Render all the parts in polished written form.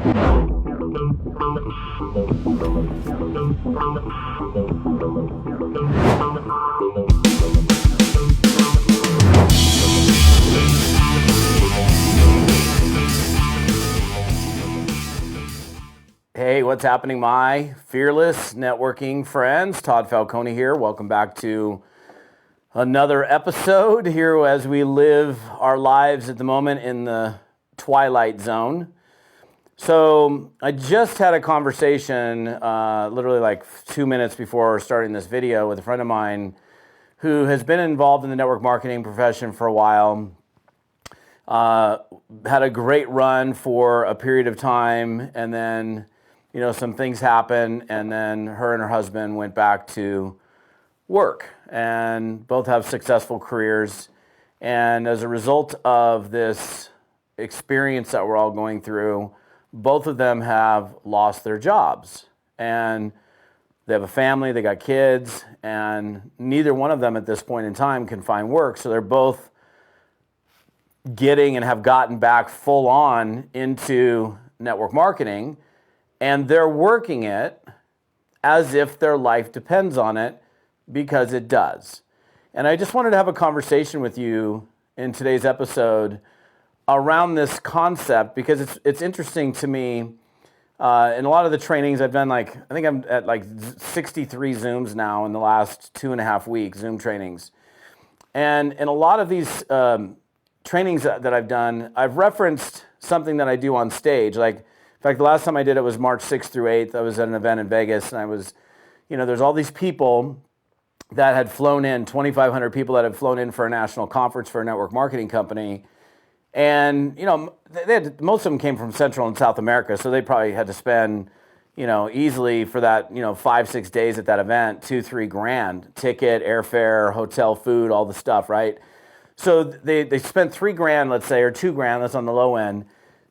Hey, what's happening, my fearless networking friends? Todd Falcone here. Welcome back to another episode here as we live our lives at the moment in the twilight zone. So I just had a conversation literally like 2 minutes before starting this video with a friend of mine who has been involved in the network marketing profession for a while. Had a great run for a period of time, and then some things happened, and then her and her husband went back to work, and both have successful careers. And as a result of this experience that we're all going through, both of them have lost their jobs, and they have a family, they got kids, and neither one of them at this point in time can find work. So they're both getting and have gotten back full on into network marketing, and they're working it as if their life depends on it, because it does. And I just wanted to have a conversation with you in today's episode around this concept, because it's interesting to me. In a lot of the trainings I've done, I think I'm at 63 Zooms now in the last 2.5 weeks, Zoom trainings. And in a lot of these trainings that I've done, I've referenced something that I do on stage. In fact, the last time I did it was March 6th through 8th. I was at an event in Vegas, and I was, there's all these people that had flown in, 2,500 people that had flown in for a national conference for a network marketing company. And, most of them came from Central and South America, so they probably had to spend, easily for that, 5-6 days at that event, $2-3 grand, ticket, airfare, hotel, food, all the stuff, right? So they spent $3 grand, let's say, or $2 grand, that's on the low end,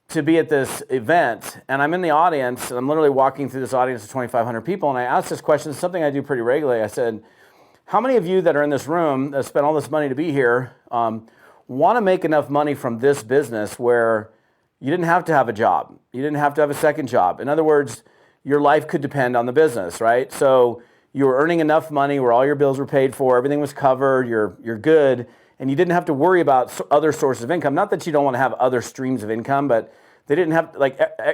to be at this event. And I'm in the audience, and I'm literally walking through this audience of 2,500 people, and I asked this question, it's something I do pretty regularly. I said, how many of you that are in this room that spent all this money to be here want to make enough money from this business where you didn't have to have a job, you didn't have to have a second job? In other words, your life could depend on the business, right? So you were earning enough money where all your bills were paid for, everything was covered, you're good, and you didn't have to worry about other sources of income. Not that you don't want to have other streams of income, but they didn't have,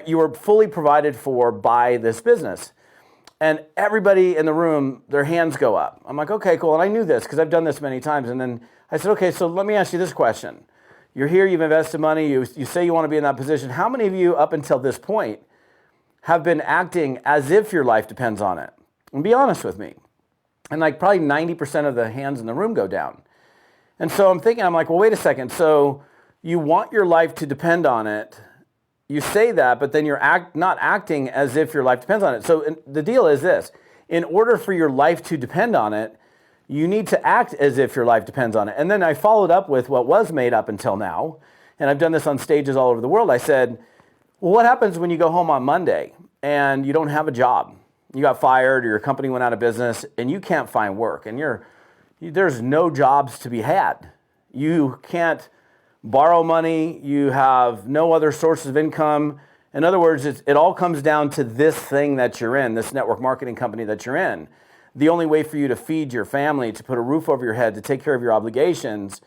you were fully provided for by this business. And everybody in the room, their hands go up. I'm like, okay, cool. And I knew this because I've done this many times. And then I said, okay, so let me ask you this question. You're here, you've invested money, you say you want to be in that position. How many of you up until this point have been acting as if your life depends on it? And be honest with me. And probably 90% of the hands in the room go down. And so I'm thinking, well, wait a second. So you want your life to depend on it. You say that, but then you're not acting as if your life depends on it. So the deal is this. In order for your life to depend on it, you need to act as if your life depends on it. And then I followed up with what was made up until now. And I've done this on stages all over the world. I said, well, what happens when you go home on Monday and you don't have a job? You got fired, or your company went out of business, and you can't find work, and there's no jobs to be had. You can't borrow money. You have no other sources of income. In other words, it all comes down to this thing that you're in, this network marketing company that you're in. The only way for you to feed your family, to put a roof over your head, to take care of your obligations,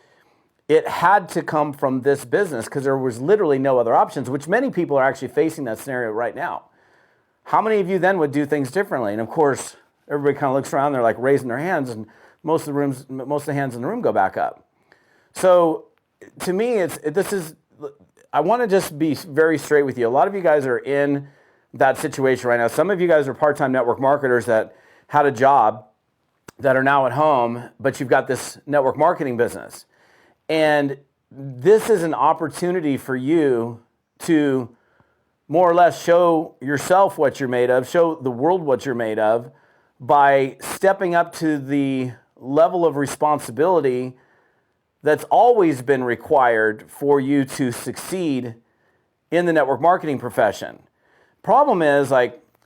it had to come from this business, because there was literally no other options, which many people are actually facing that scenario right now. How many of you then would do things differently? And of course, everybody kind of looks around, they're raising their hands, and most of the hands in the room go back up. So to me, I want to just be very straight with you. A lot of you guys are in that situation right now. Some of you guys are part-time network marketers that had a job that are now at home, but you've got this network marketing business. And this is an opportunity for you to more or less show yourself what you're made of, show the world what you're made of, by stepping up to the level of responsibility that's always been required for you to succeed in the network marketing profession. Problem is,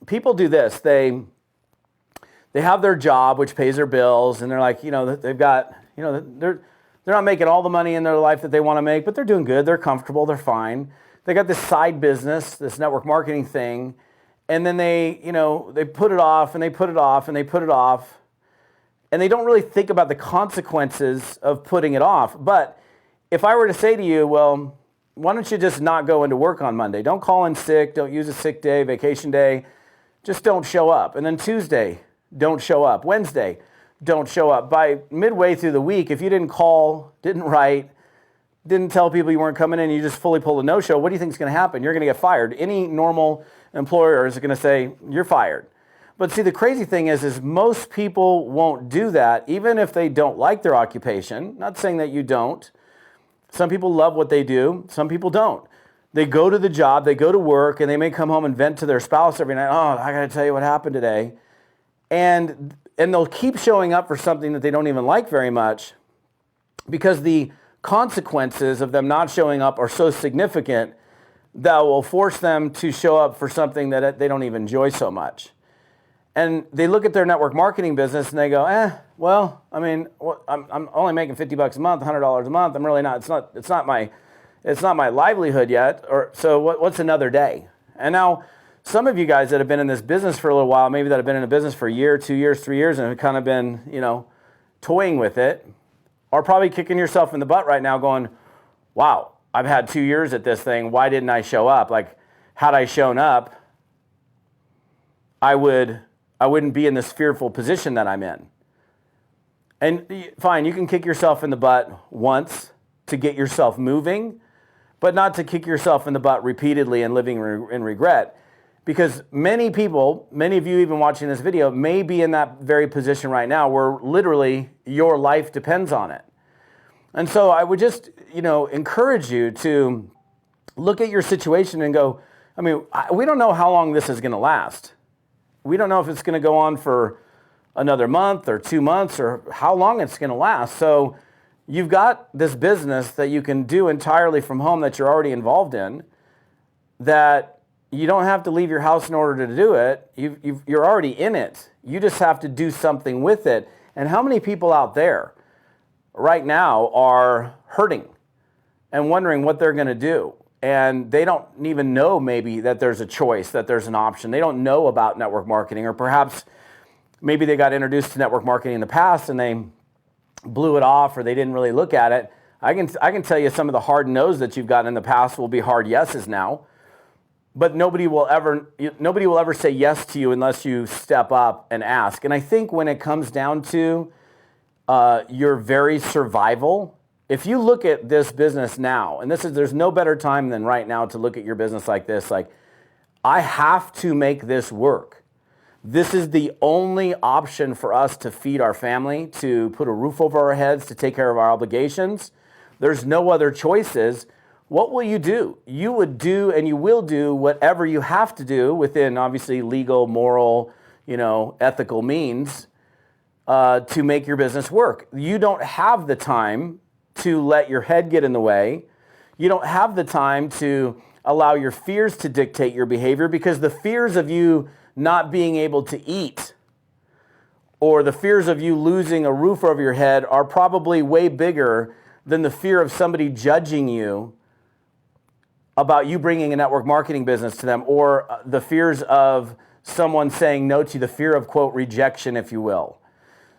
people do this. They have their job, which pays their bills, and they're they've got, they're not making all the money in their life that they want to make, but they're doing good. They're comfortable. They're fine. they got this side business, this network marketing thing, and then they put it off and they put it off and they put it off, and they don't really think about the consequences of putting it off. But if I were to say to you, well, why don't you just not go into work on Monday? Don't call in sick, don't use a sick day, vacation day, just don't show up. And then Tuesday, don't show up. Wednesday, don't show up. By midway through the week, if you didn't call, didn't write, didn't tell people you weren't coming in, you just fully pulled a no-show, what do you think is going to happen? You're going to get fired. Any normal employer is going to say, you're fired. But see, the crazy thing is most people won't do that, even if they don't like their occupation. Not saying that you don't. Some people love what they do. Some people don't. They go to the job, they go to work, and they may come home and vent to their spouse every night. Oh, I got to tell you what happened today. And they'll keep showing up for something that they don't even like very much, because the consequences of them not showing up are so significant that will force them to show up for something that they don't even enjoy so much. And they look at their network marketing business and they go, well, I mean, I'm only making $50 a month, $100 a month. I'm really not. It's not my livelihood yet. Or so what's another day? And now, some of you guys that have been in this business for a little while, maybe that have been in a business for a year, 2 years, 3 years, and have kind of been, toying with it, are probably kicking yourself in the butt right now, going, wow, I've had 2 years at this thing. Why didn't I show up? Like, had I shown up, I wouldn't be in this fearful position that I'm in. And fine, you can kick yourself in the butt once to get yourself moving, but not to kick yourself in the butt repeatedly and living in regret. Because many people, many of you even watching this video, may be in that very position right now where literally your life depends on it. And so I would just, encourage you to look at your situation and go, we don't know how long this is going to last. We don't know if it's going to go on for another month or 2 months or how long it's going to last. So you've got this business that you can do entirely from home that you're already involved in, that you don't have to leave your house in order to do it. You're already in it. You just have to do something with it. And how many people out there right now are hurting and wondering what they're going to do? And they don't even know maybe that there's a choice, that there's an option. They don't know about network marketing, or perhaps maybe they got introduced to network marketing in the past and they blew it off, or they didn't really look at it. I can tell you some of the hard no's that you've gotten in the past will be hard yeses now. But nobody will ever say yes to you unless you step up and ask. And I think when it comes down to your very survival, if you look at this business now, and there's no better time than right now to look at your business like this, like, I have to make this work. This is the only option for us to feed our family, to put a roof over our heads, to take care of our obligations. There's no other choices. What will you do? You would do and you will do whatever you have to do within, obviously, legal, moral, ethical means to make your business work. You don't have the time to let your head get in the way. You don't have the time to allow your fears to dictate your behavior, because the fears of you not being able to eat or the fears of you losing a roof over your head are probably way bigger than the fear of somebody judging you about you bringing a network marketing business to them, or the fears of someone saying no to you, the fear of, quote, rejection, if you will.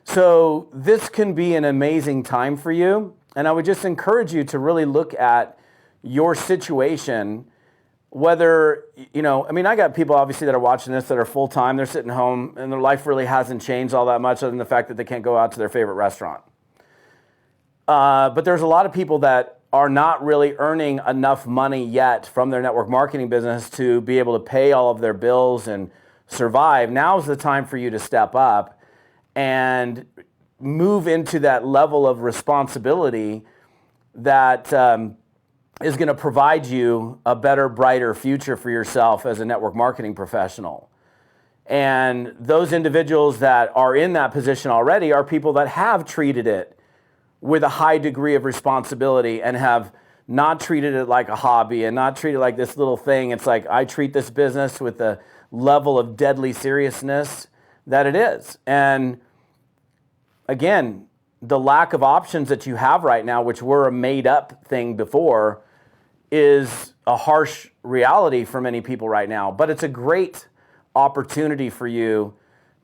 So this can be an amazing time for you. And I would just encourage you to really look at your situation, whether, I got people obviously that are watching this that are full-time, they're sitting home and their life really hasn't changed all that much other than the fact that they can't go out to their favorite restaurant. But there's a lot of people that are not really earning enough money yet from their network marketing business to be able to pay all of their bills and survive. Now's the time for you to step up and move into that level of responsibility that is going to provide you a better, brighter future for yourself as a network marketing professional. And those individuals that are in that position already are people that have treated it with a high degree of responsibility and have not treated it like a hobby and not treated it like this little thing. It's like, I treat this business with the level of deadly seriousness that it is. And again, the lack of options that you have right now, which were a made up thing before, is a harsh reality for many people right now, but it's a great opportunity for you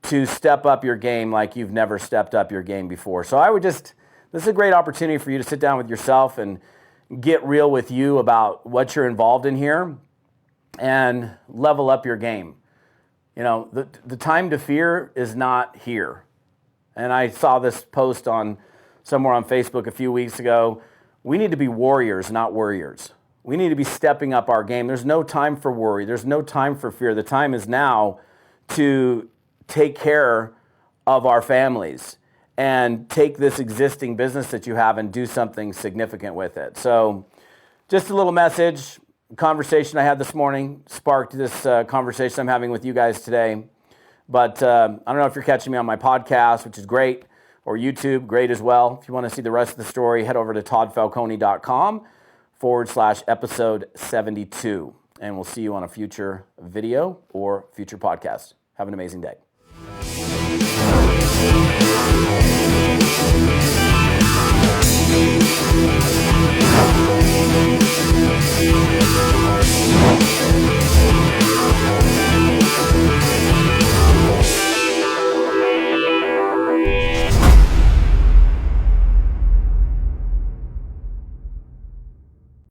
to step up your game like you've never stepped up your game before. So this is a great opportunity for you to sit down with yourself and get real with you about what you're involved in here and level up your game. You know, the time to fear is not here. And I saw this post somewhere on Facebook a few weeks ago. We need to be warriors, not worriers. We need to be stepping up our game. There's no time for worry. There's no time for fear. The time is now to take care of our families and take this existing business that you have and do something significant with it. So just a little message, conversation I had this morning sparked this conversation I'm having with you guys today. But I don't know if you're catching me on my podcast, which is great, or YouTube, great as well. If you want to see the rest of the story, head over to toddfalcone.com/episode 72. And we'll see you on a future video or future podcast. Have an amazing day.